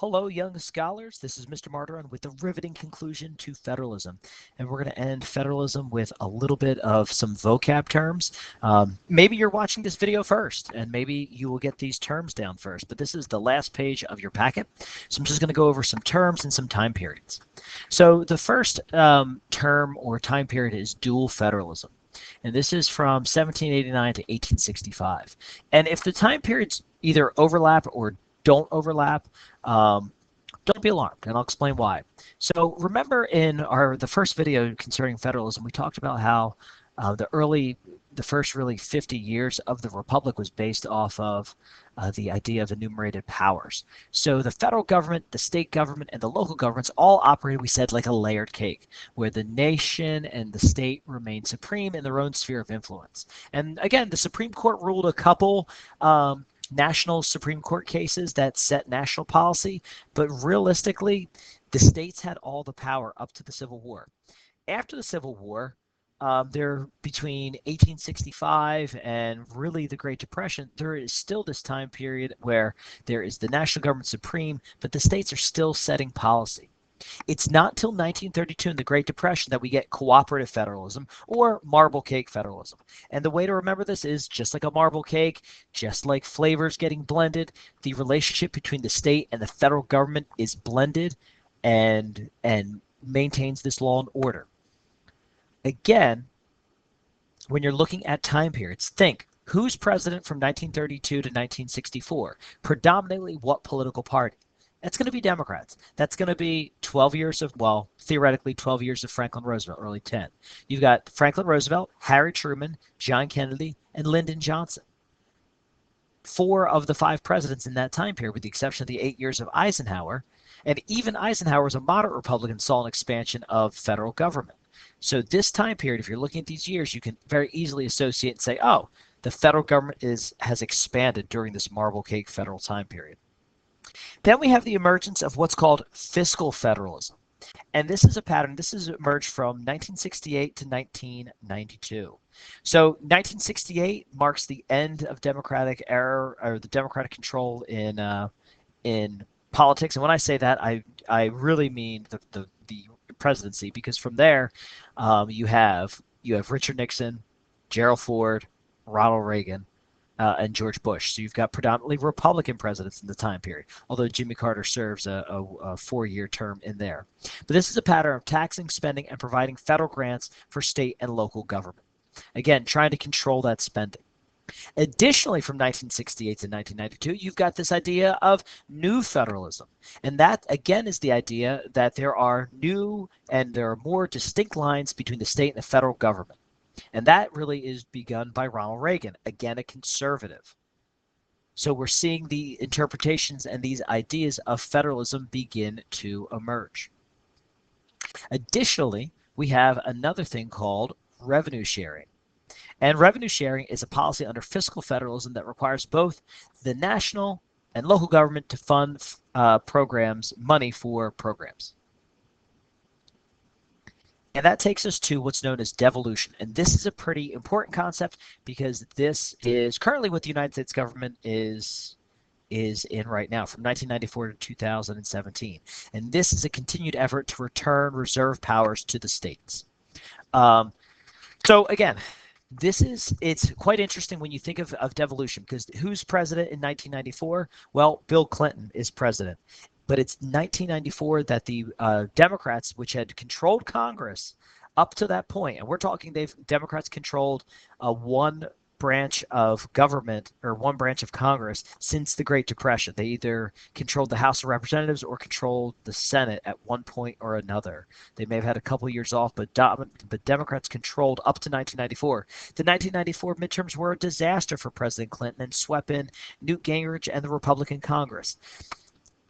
Hello, young scholars. This is Mr. Martyron with the riveting conclusion to federalism. And we're going to end federalism with a little bit of some vocab terms. Maybe you're watching this video first, and maybe you will get these terms down first. But this is the last page of your packet. So I'm just going to go over some terms and some time periods. So the first term or time period is dual federalism. And this is from 1789 to 1865. And if the time periods either overlap or don't overlap, don't be alarmed, and I'll explain why. So remember in the first video concerning federalism, we talked about how the first really 50 years of the Republic was based off of the idea of enumerated powers. So the federal government, the state government, and the local governments all operated, we said, like a layered cake, where the nation and the state remained supreme in their own sphere of influence. And again, the Supreme Court ruled a couple national Supreme Court cases that set national policy, but realistically, the states had all the power up to the Civil War. After the Civil War, there between 1865 and really the Great Depression, there is still this time period where there is the national government supreme, but the states are still setting policy. It's not till 1932 in the Great Depression that we get cooperative federalism or marble cake federalism. And the way to remember this is just like a marble cake, just like flavors getting blended, the relationship between the state and the federal government is blended and maintains this law and order. Again, when you're looking at time periods, think who's president from 1932 to 1964? Predominantly what political party? That's going to be Democrats. That's going to be 12 years of, well, theoretically 12 years of Franklin Roosevelt, early 10. You've got Franklin Roosevelt, Harry Truman, John Kennedy, and Lyndon Johnson. 4 of the 5 presidents in that time period, with the exception of the 8 years of Eisenhower. And even Eisenhower, as a moderate Republican, saw an expansion of federal government. So this time period, if you're looking at these years, you can very easily associate and say, oh, the federal government has expanded during this marble cake federal time period. Then we have the emergence of what's called fiscal federalism. And this is a pattern. This has emerged from 1968 to 1992. So 1968 marks the end of Democratic era, or the Democratic control in politics. And when I say that, I really mean the presidency, because from there you have Richard Nixon, Gerald Ford, Ronald Reagan, and George Bush. So you've got predominantly Republican presidents in the time period, although Jimmy Carter serves a 4-year term in there. But this is a pattern of taxing, spending, and providing federal grants for state and local government. Again, trying to control that spending. Additionally, from 1968 to 1992, you've got this idea of new federalism. And that, again, is the idea that there are new and there are more distinct lines between the state and the federal government. And that really is begun by Ronald Reagan, again, a conservative. So we're seeing the interpretations and these ideas of federalism begin to emerge. Additionally, we have another thing called revenue sharing. And revenue sharing is a policy under fiscal federalism that requires both the national and local government to fund money for programs. And that takes us to what's known as devolution. And this is a pretty important concept because this is currently what the United States government is in right now, from 1994 to 2017. And this is a continued effort to return reserve powers to the states. So again, it's quite interesting when you think of devolution, because who's president in 1994? Well, Bill Clinton is president. But it's 1994 that the Democrats, which had controlled Congress up to that point, and we're talking Democrats controlled one branch of government or one branch of Congress since the Great Depression. They either controlled the House of Representatives or controlled the Senate at one point or another. They may have had a couple years off, but Democrats controlled up to 1994. The 1994 midterms were a disaster for President Clinton and swept in Newt Gingrich and the Republican Congress.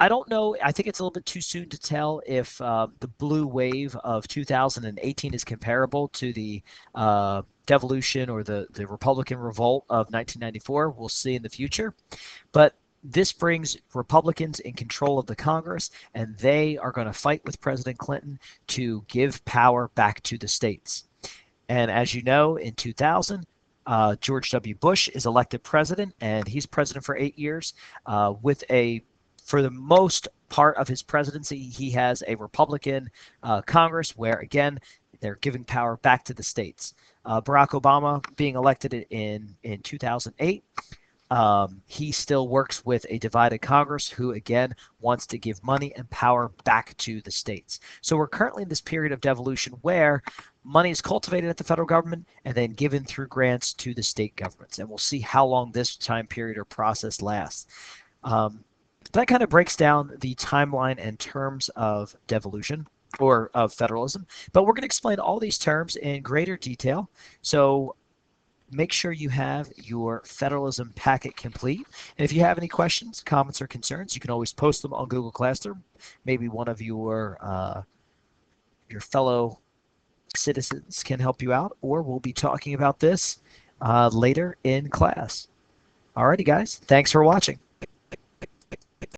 I don't know. I think it's a little bit too soon to tell if the blue wave of 2018 is comparable to the devolution or the Republican revolt of 1994. We'll see in the future. But this brings Republicans in control of the Congress, and they are going to fight with President Clinton to give power back to the states. And as you know, in 2000, George W. Bush is elected president, and he's president for 8 years with a for the most part of his presidency, he has a Republican Congress where, again, they're giving power back to the states. Barack Obama being elected in 2008, he still works with a divided Congress who, again, wants to give money and power back to the states. So we're currently in this period of devolution where money is cultivated at the federal government and then given through grants to the state governments. And we'll see how long this time period or process lasts. That kind of breaks down the timeline and terms of devolution or of federalism. But we're going to explain all these terms in greater detail. So make sure you have your federalism packet complete. And if you have any questions, comments, or concerns, you can always post them on Google Classroom. Maybe one of your fellow citizens can help you out, or we'll be talking about this later in class. Alrighty, guys. Thanks for watching.